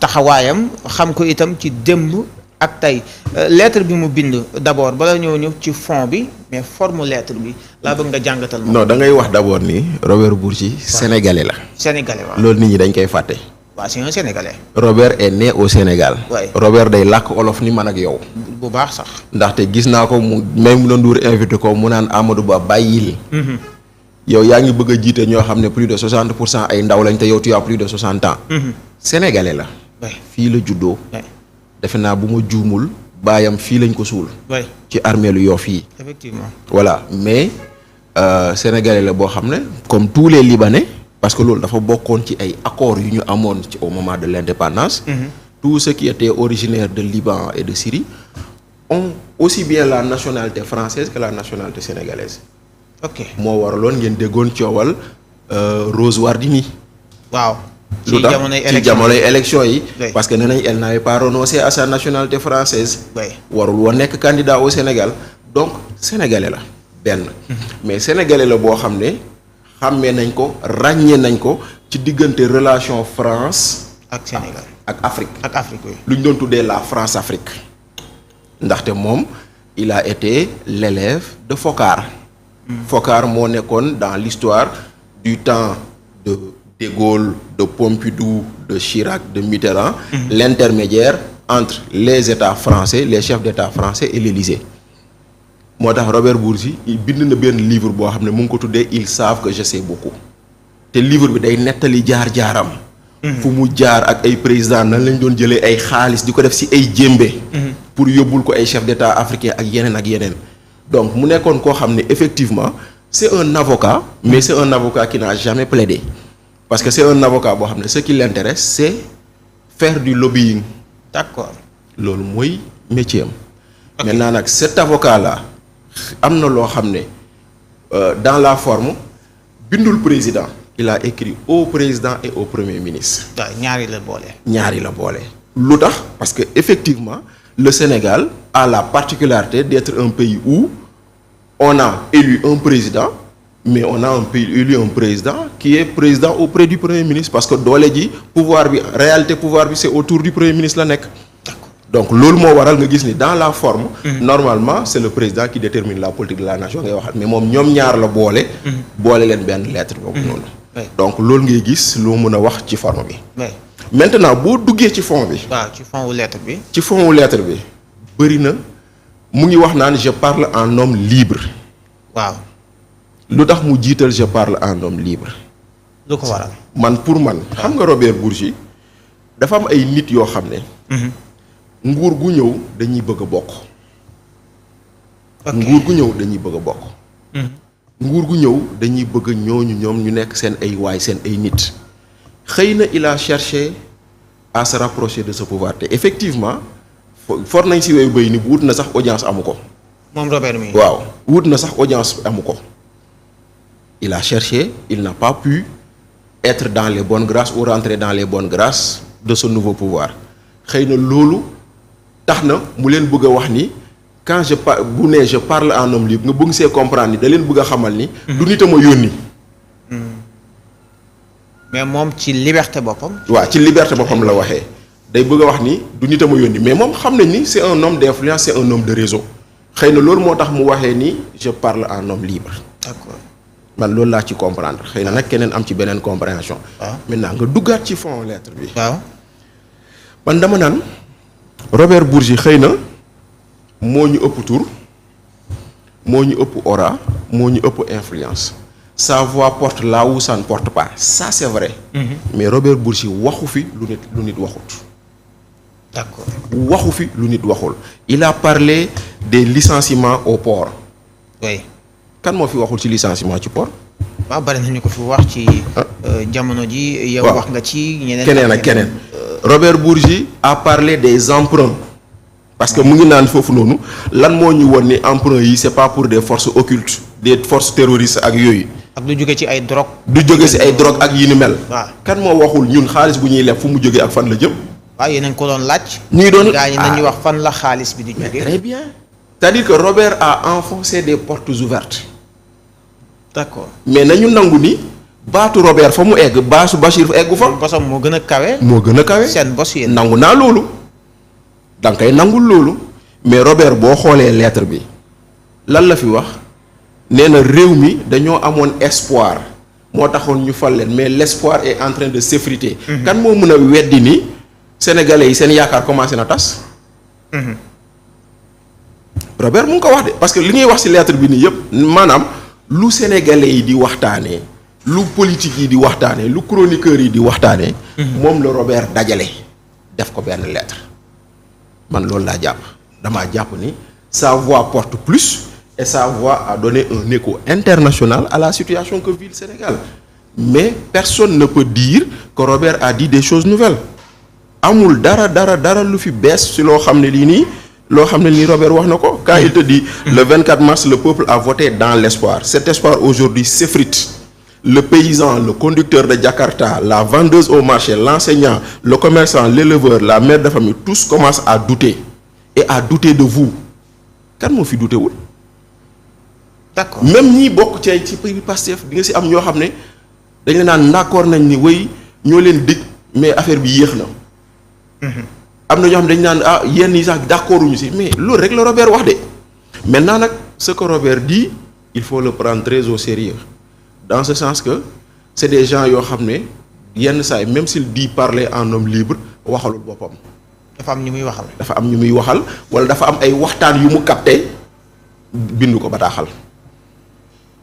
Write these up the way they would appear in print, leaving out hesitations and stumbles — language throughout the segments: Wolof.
taxawaayam xam ko itam ci démb ak tey lettre bi mu bind d'abord bala ñëw ci fond bi mais forme lettre bi laa bëgg nga jàngatal ma. non da ngay wax d'abord ni Robert Bourgi sénégalais la. sénégalais waaw loolu nit ñi dañ koy fàtte. waaw c'est un sénégalais. Robert est né au Sénégal. Ouais. Robert day làkk olof ni man ak yow. bu baax sax. ndaxte gis naa ko mu même na Ndour invité ko mu naan Amadou Ba bàyyil. yow yaa ngi bëgg a jiite ñoo xam ne plus de 60% ay ndaw lañ te yow tu as plus de 60 ans. sénégalais la. fii la juddoo. defe naa bu ma juumul baayam fii lañ ko suul. ci armeelu Yoff yi. effectivement. voilà mais sénégalais la boo xam ne comme tous les Libanais parce que loolu dafa bokkoon ci ay accords yu ñu amoon ci au moment de l'indépendance. Tous ceux qui étaient originaires de Liban et de Syrie ont aussi bien la nationalité française que la nationalité sénégalaise. ok moo waraloon ngeen déggoon coowal Rose Wardini. waaw. ci jamonoy élection yi. Oui. parce que nee nañ elle n'avait pas renoncé à sa nationalité française. Oui. warul woon nekk candidat au Sénégal donc sénégalais la benn. mais sénégalais la boo xam ne xàmmee nañ ko ràññee nañ ko ci diggante relation France. ak Sénégal ak Afrique. ak Afrique oui. lu ñu doon tuddee la France-Afrique. ndaxte moom il a été l'élève de Foccart. Foccart moo nekkoon dans l'histoire du temps de De Gaulle, de Pompidou, de Chirac, de Mitterrand, l'intermédiaire entre les États français, les chefs d'État français et l'Élysée. moo tax Robert Bourgi bind na benn livre boo xam ne mu ngi ko tuddee Ils savent que je sais beaucoup te livre bi day nettali jaar-jaaram. fu mu jaar ak ay président nan lañ doon jëlee ay xaalis di ko def ci ay jémbe. pour yóbbul ko ay chefs d'État africains ak yeneen. donc mu nekkoon koo xam ne effectivement c'est un avocat mais c'est un avocat qui n'a jamais plaidé. parce que c'est un avocat boo xam ne ce qui l'intéresse c'est faire du lobbying. d'accord. loolu mooy métier am. maintenant nag cet avocat là am na loo xam ne dans la forme bindul président. il a écrit au président et au premier ministre. waaw ñaari la boole. ñaari la boole. lu tax parce que effectivement le Sénégal a la particularité d'être un pays où on a élu un président. mais on a élu un président qui est président auprès du premier ministre parce que doole ji pouvoir bi réalité pouvoir bi c'est autour du premier ministre la nekk. donc loolu moo waral nga gis ni dans la forme. normalement c'est le président qui détermine la politique de la nation ngay waxat mais moom ñoom ñaar la boole. boole leen benn lettre boobu noonu. donc loolu ngay gis loo mën a wax ci forme bi. maintenant boo duggee ci fond bi. waaw ci fond wu lettre bi. ci fond wu lettre bi bëri na mu ngi wax naan je parle en homme libre. waaw. lu tax mu jiital je parle en homme libre. lu ko waral. man pour man. xam nga Robert Bourgi dafa am ay nit yoo xam ne. nguur gu ñëw dañuy bëgg a bokk. nguur gu ñëw dañuy bëgg a bokk. nguur gu ñëw dañuy bëgg ñooñu ñoom ñu nekk seen ay waay seen ay nit. xëy na il a cherché à se rapprocher de ce pouvoir te effectivement for nañ si weyu béy ni wut na sax audience amu ko. moom Robert mi. waaw wut na sax audience amu ko. il a cherché il n'a pas pu être dans les bonnes grâces ou rentrer dans les bonnes grâces de ce nouveau pouvoir xëy na loolu tax na mu leen bëgg a wax ni quand bu ne je parle en homme libre nga bëgg see comprendre ni da leen bëgg a xamal ni. du nit a ma yónni. mais moom ci liberté boppam. waaw ci liberté boppam la waxee day bëgg a wax ni du nit a ma yónni mais moom xam nañ ni c'est un homme d'influence c'est un homme de réseau xëy na loolu moo tax mu waxee ni je parle en homme libre. d'accord. man loolu laa ci comprendre xëy na nag keneen am ci beneen compréhension. waaw maintenant nga duggaat ci fond lettre bi. waaw. man dama naan Robert Bourgi xëy na moo ñu ëpp tur moo ñu ëpp aura moo ñu ëpp influence sa voix porte là où ça ne porte pas ça c'est vrai. mais Robert Bourgi waxu fi lu nit waxut. d'accord. waxu fi lu nit waxul. il a parlé des licenciements au port. oui. kan moo fi waxul ci licenciement ci port. waaw bari nañu ko fi wax ci jamono ji. yow wax nga ci ñeneen. keneen ak keneen. Robert Bourgi a parlé des emprunts. parce que mu ngi naan foofu noonu lan moo ñu won ni emprunts yi c'est pas pour des forces occultes des forces terroristes ak yooyu. ak du jóge ci ay drogue. du jóge ci ay drogue ak yi ni mel. waaw kan moo waxul ñun xaalis bu ñuy leb fu mu jógee ak fan la jëm. waaw yéen a ngi ko doon laaj. ñu ngi doon gaa ñi nañu wax fan la xaalis bi di jóge. très bien. c'est-à-dire que Robert a enfoncé des portes ouvertes. d'accord. mais nañu nangu ni baatu Robert fa mu egg baasu Bachir fa eggu fa. bosam moo gën a kawe. moo gën a kawe seen bos yéen. nangu naa loolu da nga koy nangul loolu mais Robert boo xoolee lettre bi lan la fi wax nee na réew mi dañoo amoon espoir moo taxoon ñu fal leen mais l'espoir est en train de s'effriter. kan moo mën a weddi ni sénégalais yi seen yaakaar commencé na tas. Robert mu ngi ko wax de parce que li ngay wax ci lettre bi nii yëpp maanaam lu sénégalais yi di waxtaanee lu politique yi di waxtaanee lu chroniqueurs yi di waxtaanee. moom la Robert dajale def ko benn lettre. man loolu laa jàpp damaa jàpp ni sa voix porte plus et sa voix a donné un écho international à la situation que vit le Sénégal mais personne ne peut dire que Robert a dit des choses nouvelles amul dara lu fi bees ci loo xam ne lii nii loo xam ne nii Robert wax na ko quand il te dit le 24 mars le peuple a voté dans l'espoir cet espoir aujourd'hui s'effrite le paysan le conducteur de Jakarta la vendeuse au marché l'enseignant le commerçant l'éleveur la mère de famille tous commencent à douter et à douter de vous kan moo fi douté wul d'accord même ñii bokk ci pays Pastef di nga ci am ñoo xam ne dañ la naan d'accord nañ ni way ñoo leen dig mais affaire bi yéex na am na ñoo xam dañ naan yenn yi sax d'accorduñu ci mais loolu rek la Robert wax de maintenant nag ce que Robert dit il faut le prendre très au sérieux dans ce sens que c'est des gens yoo xam ne yenn saa yi même s'il dit parler en homme libre waxalul boppam. dafa am ñu muy waxal. dafa am ñu muy waxal wala dafa am ay waxtaan yu mu capté bindu ko bataaxal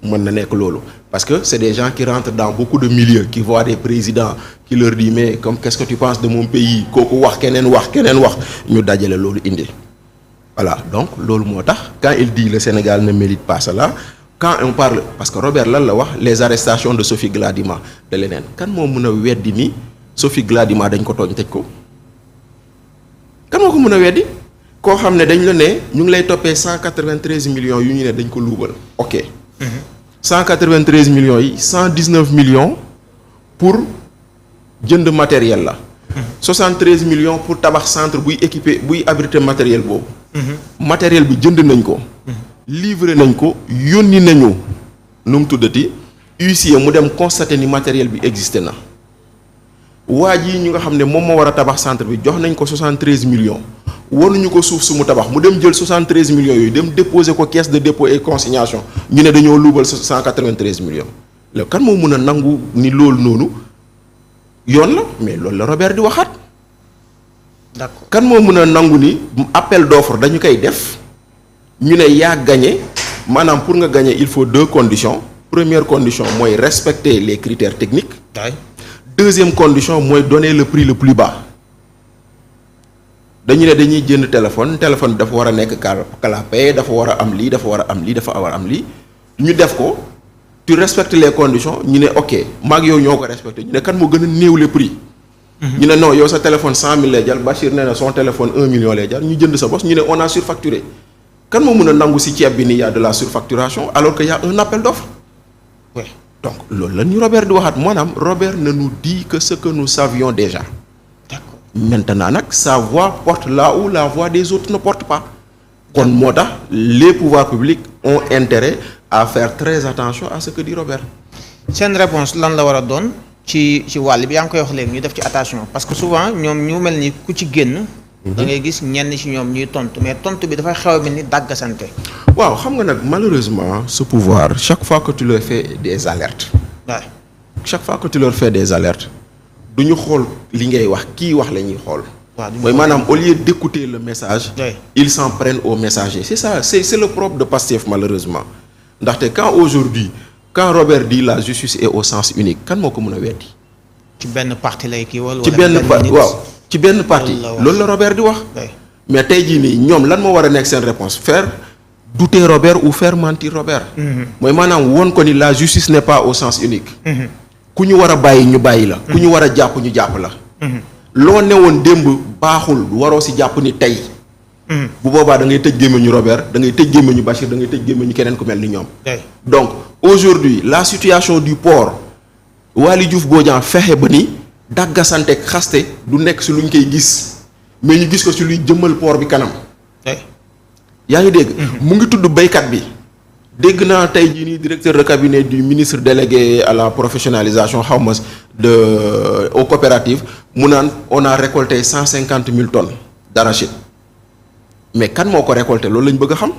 mën na nekk loolu parce que c'est des gens qui rentrent dans beaucoup de milieux qui voient des présidents qui leur dit mais comme qu'est-ce que tu penses de mon pays kooku wax keneen wax ñu dajale loolu indi voilà donc loolu moo tax quand il dit le Sénégal ne mérite pas cela quand on parle parce que Robert lan la wax les arrestations de Sophie Gladima de leneen kan moo mën a weddi ni Sophie Gladima dañ ko tooñ tëj ko kan moo ko mën a weddi koo xam ne dañ la ne ñu ngi lay toppee 193 millions yu ñu ne dañ ko luubal ok 193 millions yi 119 millions pour jënd matériel la 73 millions pour tabax centre buy équipé buy abriter matériel boobu matériel bi jënd nañ ko livré nañ ko yónni nañu nu mu tuddati huissier mu dem constater ni matériel bi existé na waa ji ñu nga xam ne moom moo war a tabax centre bi jox nañ ko 73 millions wanuñu ko suuf su mu tabax mu dem jël 73 millions yooyu dem déposer ko caisse de dépôt et consignation ñu ne dañoo luubal 193 millions léegi kan moo mën a nangu ni loolu noonu yoon la mais loolu la Robert di waxaat. d'accord kan moo mën a nangu ni appel d'offre dañu koy def ñu ne yaa gagné maanaam pour nga gagner il faut deux conditions première condition mooy respecter les critères techniques. deuxième condition mooy donner le prix le plus bas dañu ne dañuy jënd téléphone bi dafa war a nekk calapé dafa war a am lii dafa war a am lii dafa war a am lii ñu def ko tu respectes les conditions ñu ne ok maag yow ñoo ko respecté ñu ne kan moo gën a néew le prix. ñu ne non yow sa téléphone 100 000 lay jar Bachir nee na son téléphone 1 million lay jar ñu jënd sa bos ñu ne on a surfacturé kan moo mën a nangu ci ceeb bi ni y a de la surfacturation alors que y a un appel d'offre. oui donc loolu la ñu Robert di waxaat maanaam Robert ne nous dit que ce que nous savions déjà. d'accord maintenant nag sa voix porte là où la voix des autres ne porte pas. kon moo tax les pouvoirs publics ont intérêt à faire très attention à ce que dit Robert. seen réponse lan la war a doon ci wàll bi yaa ngi koy wax léegi ñu def ci attention parce que souvent ñoom ñu mel ni ku ci génn. da ngay gis ñenn ci ñoom ñuy tontu mais tontu bi dafay xew a mel ni dàggasante. waaw xam nga nag malheureusement ce pouvoir chaque fois que tu leur fais des alertes. waaw chaque fois que tu leur fais des alertes du ñu xool li ngay wax kii wax la ñuy xool. waaw mooy maanaam au lieu d'écouter le message. oui. ils s'en prennent au messager c'est ça c'est le propre de Pastef malheureusement ndaxte quand aujourd'hui quand Robert dit la justice est au sens unique kan moo ko mën a weddi. ci benn parti lay kii wala ci benn ci benn parti loolu la Robert di wax. mais tey jii nii ñoom lan moo war a nekk seen réponse faire douter Robert ou faire mentir Robert. mooy maanaam woon ko ni la justice n'est pas au sens unique. ku ñu war a bàyyi ñu bàyyi la. ku ñu war a jàpp ñu jàpp la. loo newoon démb baaxul waroo ci jàpp ni tey. bu boobaa da ngay tëj gémmiñu Robert da ngay tëj gémmiñu Bachir da ngay tëj gémmiñu keneen ku mel ni ñoom. donc aujourd'hui la situation du port Waly Diouf Bodian fexe ba ni dàggasante ak xaste du nekk ci luñ koy gis mais ñu gis ko ci luy jëmmal port bi kanam. yaa ngi dégg. mu ngi tudd baykat bi dégg naa tey jii nii directeur de cabinet du ministre délégué à la professionnalisation xaw ma aux coopératives mu naan on a récolté 150 000 tonnes d'arachide mais kan moo ko récolté loolu lañ bëgg a xam.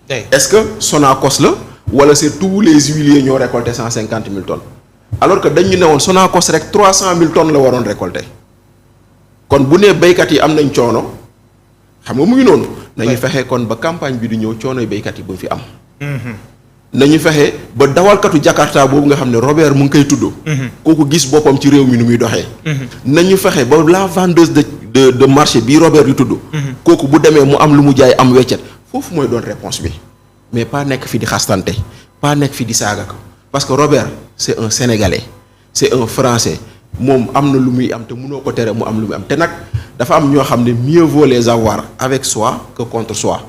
est-ce que Sonacos la wala c'est tous les huiliers ñoo récolté 150 000 tonnes alors que dañu ne woon Sonacos rek 300 000 tonnes la waroon récolté kon bu nee béykat yi am nañ coono xam nga mu ngi noonu. nañu fexe kon ba campagne bi di ñëw coonoy béykat yi bu fi am. nañu fexe ba dawalkatu Jakarta boobu nga xam ne Robert mu ngi koy tudd. kooku gis boppam ci réew mi nu muy doxee. nañu fexe ba la vendeuse de marché bii Robert yu tudd. kooku bu demee mu am lu mu jaay am weccet foofu mooy doon réponse bi mais pas nekk fi di xastante pas nekk fi di saaga ko parce que Robert c'est un Sénégalais c'est un Français moom am na lu muy am te mënoo ko tere mu am lu muy am te nag dafa am ñoo xam ne mieux vaut les avoir avec soi que contre soi.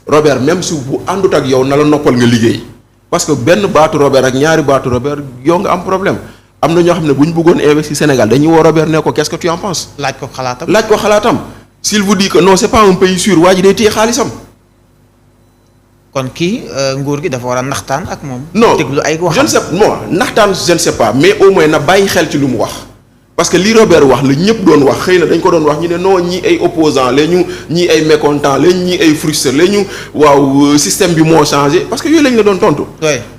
Robert même si bu àndut ak yow na la noppal nga liggéey parce que benn baatu Robert ak ñaari baatu Robert yow nga am problème am na ñoo xam ne bu ñu bëggoon investir Sénégal dañuy woo Robert ne ko qu'est-ce que tu en penses. laaj ko xalaatam laaj ko xalaatam s'il vous dit que non c'est pas un pays sûr waa ji day téye xaalisam. kon kii nguur gi dafa war a naxtaan ak moom. non déglu ay wax je ne sais non naxtaan je ne sais pas mais au moins na bàyyi xel ci lu mu wax. parce que li Robert wax la ñëpp doon wax xëy na dañ ko doon wax ñu ne non ñii ay opposants la ñu ñii ay mécontents la ñii ay frustrés la ñu waaw système bi moo changé parce que yooyu lañ la doon tontu.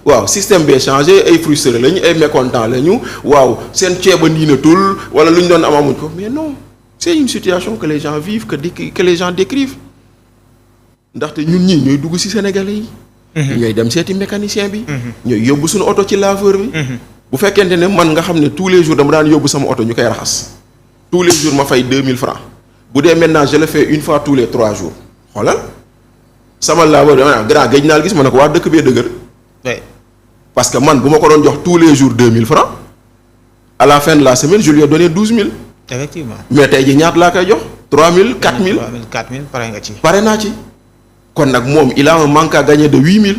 waaw système bee changé ay frustrés la ñu ay mécontents la ñu waaw seen ceeba niinatul wala lu ñu doon amamuñ ko mais non c'est une situation que les gens vivent que les gens décrivent ndaxte ñun ñii ñooy dugg ci Sénégalais yi. ñooy dem seeti mécanicien bi. ñooy yóbbu suñu oto ci laveur bi. bu fekkente ne man nga xam ne tous les jours dama daan yóbbu sama oto ñu koy raxas tous les jours ma fay 2000 francs bu dee maintenant je le fais une fois tous les 3 jours xoolal sama laveur dama grand géej naa gis ma ne ko waa dëkk bee dëgër. parce que man bu ma ko doon jox tous les jours 2000 francs à la fin de la semaine je lui ai donné 12000. effectivement mais tey jii ñaata laa koy jox 3000 4000. 4000 pare nga ci. pare naa ci kon nag moom il a un manque à gagner de 8000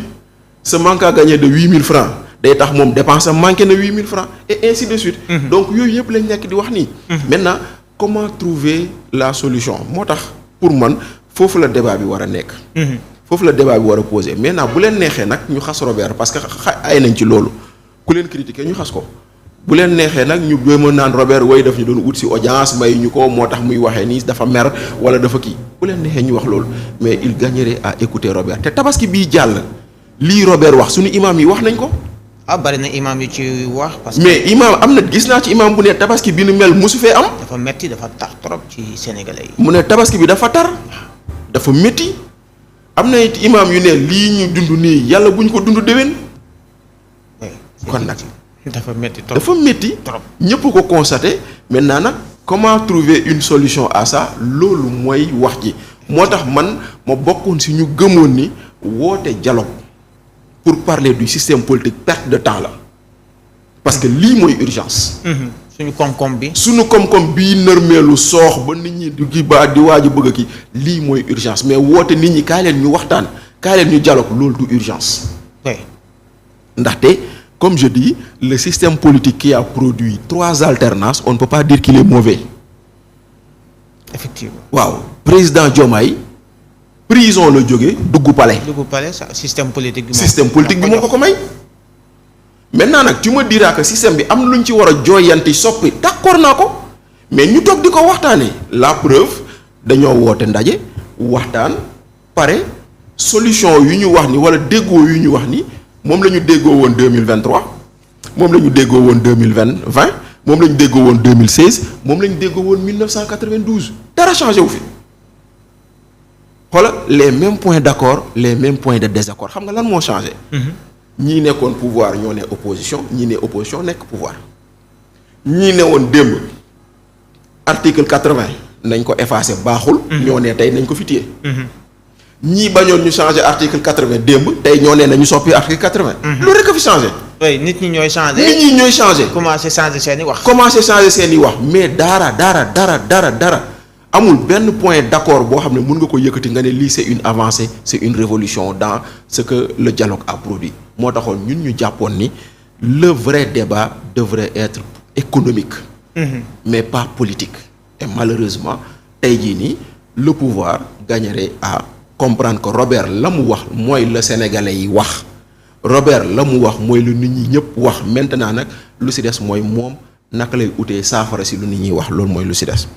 ce manque à gagner de 8000 francs. day tax moom dépense am manqué na 8000 francs et ainsi de suite. donc yooyu yëpp lañ nekk di wax nii. maintenant comment trouver la solution moo tax pour man foofu la débat bi war a nekk. foofu la débat bi war a poser maintenant bu leen neexee nag ñu xas Robert parce que ay nañ ci loolu ku leen critiquer ñu xas ko bu leen neexee nag ñu jéem a naan Robert way daf ñu doon ut ci audience may ñu ko moo tax muy waxee nii dafa mer wala dafa kii bu leen neexee ñu wax loolu mais il gagnerait à écouter Robert te tabaski bii jàll lii Robert wax suñu imam yi wax nañ ko. bari na imam yu ci wax. parce que mais imam am na gis naa ci imam bu ne tabaski bi nu mel mosu fee am. dafa metti dafa tar trop ci sénégalais yi. mu ne tabaski bi dafa tar dafa metti am na it imam yu ne lii ñu dund nii yàlla bu ñu ko dund déwén. kon nag dafa metti trop dafa metti trop ñëpp ko constaté maintenant nag comment trouver une solution à ça loolu mooy wax ji moo tax man ma bokkoon si ñu gëmoon ni woote dialogue pour parler du système politique perte de temps la parce que lii mooy urgence. suñu koom-koom bi. suñu koom-koom bii nërmeelu soox ba nit ñi di waaj a bëgg a kii lii mooy urgence mais woote nit ñi kaay leen ñu waxtaan kaay leen ñu dialogue loolu du urgence. ndaxte comme je dis le système politique qui a produit 3 alternances on ne peut pas dire qu'il est mauvais. effectivement waaw président Diomaye prison la jóge dugg palais. système politique bi. système politique bi moo ko may. maintenant nag tu me diras que système bi am lu ñu ci war a jooyanti soppi d'accord naa ko mais ñu toog di ko waxtaanee la preuve dañoo woote ndaje waxtaan pare solution yu ñu wax ni wala déggoo yu ñu wax ni moom la ñu déggoo woon 2023 moom la ñu déggoo woon 2020 moom la ñu déggoo woon 2016 moom la ñu déggoo woon 1992 dara changé wu fi. xoolal les mêmes points d'accord les mêmes points de désaccord xam nga lan moo changé. ñii nekkoon pouvoir ñoo ne opposition ñii ne opposition nekk pouvoir ñii ne woon démb article 80 nañ ko effacer baaxul. ñoo ne tey nañ ko fi téye. ñii bañoon ñu changer article 80 démb tey ñoo ne nañu soppi article 80. loolu rek a fi changé. oui nit ñi ñooy changer. nit ñi ñooy changer. commencé changer seen i wax. mais dara. amul benn point d'accord boo xam ne mën nga ko yëkkati nga ne lii c'est une avancée c'est une révolution dans ce que le dialogue a produit moo taxoon ñun ñu jàppoon ni le vrai débat devrait être économique. Mais pas politique. Et malheureusement tey jii nii le pouvoir gagnerait à comprendre que Robert la mu wax mooy le sénégalais yi wax Robert la mu wax mooy lu nit ñi ñëpp wax maintenant nag lu si des mooy moom naka lay utee saafara si lu nit ñi wax loolu mooy lu si des.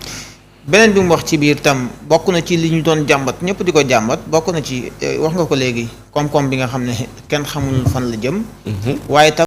beneen bi mu wax ci biir tam bokk na ci li ñu doon jàmbat ñëpp di ko jàmbat bokk na ci wax nga ko léegi koom-koom bi nga xam ne kenn xamul fan la jëm. waaye tam